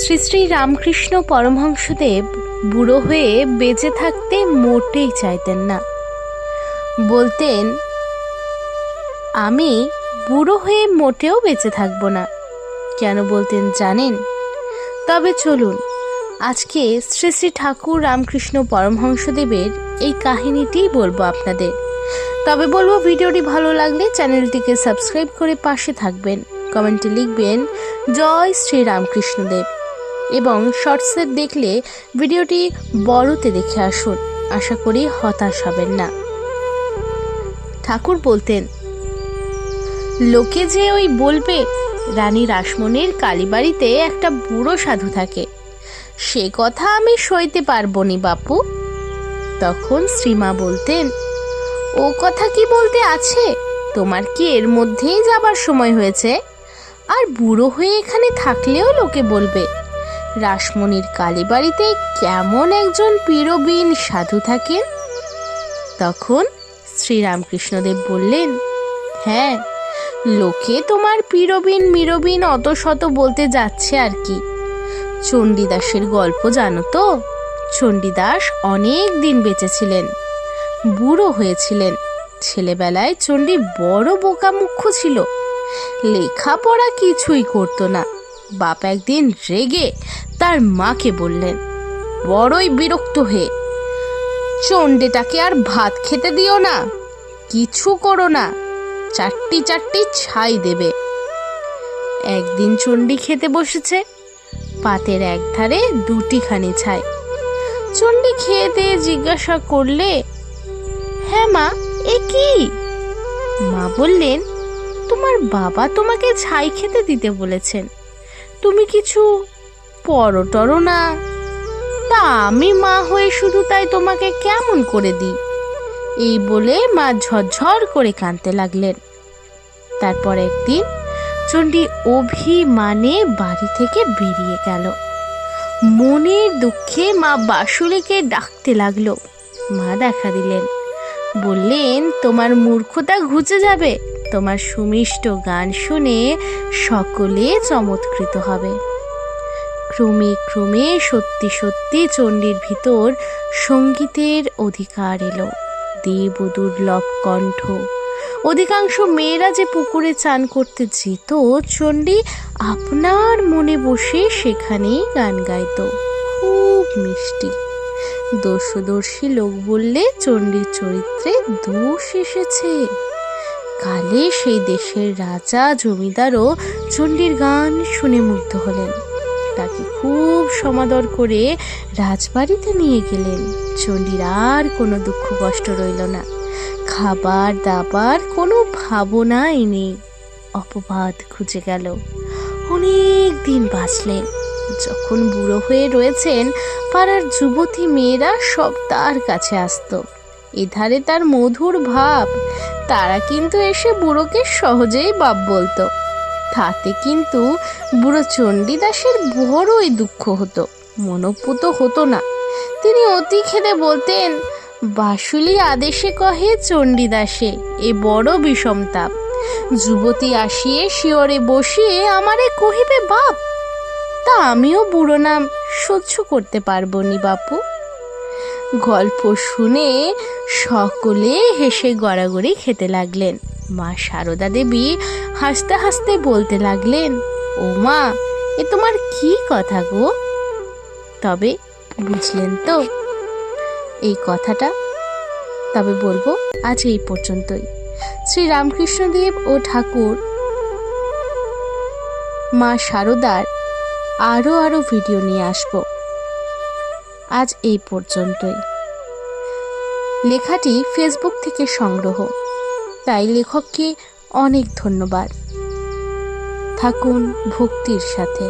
শ্রী শ্রী রামকৃষ্ণ পরমহংসদেব বুড়ো হয়ে বেঁচে থাকতে মোটেই চাইতেন না। বলতেন, আমি বুড়ো হয়ে মোটেও বেঁচে থাকব না। কেন বলতেন জানেন? তবে চলুন আজকে শ্রী শ্রী ঠাকুর রামকৃষ্ণ পরমহংসদেবের এই কাহিনীটিই বলবো আপনাদের। তবে বলবো, ভিডিওটি ভালো লাগলে চ্যানেলটিকে সাবস্ক্রাইব করে পাশে থাকবেন, কমেন্টে লিখবেন জয় শ্রী রামকৃষ্ণদেব, এবং শর্টসে দেখলে ভিডিওটি বড়তে দেখে আসুন। আশা করি হতাশ হবেন না। ঠাকুর বলতেন, লোকে যে ওই বলবে রানী রাসমণির কালীবাড়িতে একটা বুড়ো সাধু থাকে, সে কথা আমি সইতে পারবো নি বাপু। তখন শ্রীমা বলতেন, ও কথা কি বলতে আছে, তোমার কি এর মধ্যেই যাবার সময় হয়েছে? আর বুড়ো হয়ে এখানে থাকলেও লোকে বলবে রাসমণির কালীবাড়িতে কেমন একজন পীরবিন সাধু থাকেন। তখন শ্রীরামকৃষ্ণদেব বললেন, হ্যাঁ, লোকে তোমার পীরবিন মিরবিন অত শত বলতে যাচ্ছে আর কি। চণ্ডীদাসের গল্প জানো তো? চণ্ডীদাস অনেক দিন বেঁচেছিলেন, বুড়ো হয়েছিলেন। ছেলেবেলায় চণ্ডী বড় বোকামুখ্য ছিল, লেখাপড়া কিছুই করতো না। বাপ একদিন রেগে তার মাকে বললেন, বড়ই বিরক্ত হয়ে, চণ্ডীটাকে আর ভাত খেতে দিও না, কিছু করো না, চারটি চারটি ছাই দেবে। একদিন চণ্ডী খেতে বসেছে, পাতের একধারে দুটিখানি ছাই। চণ্ডী খেয়ে দিয়ে জিজ্ঞাসা করলে, হ্যাঁ মা, এ কি? মা বললেন, তোমার বাবা তোমাকে ছাই খেতে দিতে বলেছেন, তুমি কিছু পরো না, তা আমি মা হয়ে শুধু তাই তোমাকে কেমন করে দিই? এই বলে মা ঝরঝর করে কাঁদতে লাগলেন। তারপর একদিন চণ্ডী অভিমানে বাড়ি থেকে বেরিয়ে গেল। মনের দুঃখে মা বাসুলিকে ডাকতে লাগলো। মা দেখা দিলেন, বললেন, তোমার মূর্খতা ঘুচে যাবে, তোমার সুমিষ্ট গান শুনে সকলে চমৎকৃত হবে। ক্রমে ক্রমে সত্যি সত্যি চণ্ডীর ভিতর সঙ্গীতের অধিকার এলো। দেব দুর্লভ কণ্ঠ। অধিকাংশ মেয়েরা যে পুকুরে চান করতে যেত, চণ্ডী আপনার মনে বসে সেখানেই গান গাইত, খুব মিষ্টি। দোষদর্শী লোক বললে চণ্ডীর চরিত্রে দোষ এসেছে। কালে সেই দেশের রাজা জমিদারও চণ্ডীর গান শুনে মুগ্ধ হলেন, তাকে খুব সমাদর করে রাজবাড়িতে নিয়ে গেলেন। চণ্ডীর আর কোনো দুঃখ কষ্ট রইল না, খাবার দাবার কোনো ভাবনাই নেই। অপবাদ খুঁজে গেল, অনেক দিন বাঁচলেন। যখন বুড়ো হয়ে রয়েছেন, পাড়ার যুবতী মেয়েরা সব তার কাছে আসতো। এধারে তার মধুর ভাব, তারা কিন্তু এসে বুড়োকে সহজেই বাপ বলতো। তাতে কিন্তু বুড়ো চণ্ডীদাসের বড়ই দুঃখ হতো, মনোপুত হতো না। তিনি অতি খেদে বলতেন, বাসুলি আদেশে কহে চণ্ডীদাসে, এ বড় বিষম তাপ। যুবতী আসিয়ে শিয়রে বসিয়ে আমারে কহিবে বাপ, তা আমিও বুড়ো নাম সহ্য করতে পারবো নি বাপু। গল্প শুনে সকলে হেসে গড়াগড়ি খেতে লাগলেন। মা সারদা দেবী হাসতে হাসতে বলতে লাগলেন, ও মা, এ তোমার কি কথা গো? তবে বুঝলেন তো এই কথাটা? তবে বলবো আজ এই পর্যন্তই। শ্রী রামকৃষ্ণদেব ও ঠাকুর মা সারদার আরো ভিডিও নিয়ে আসব। আজ এই পর্যন্তই। লেখাটি ফেসবুক থেকে সংগ্রহ, তাই লেখককে অনেক ধন্যবাদ। থাকুন ভক্তির সাথে।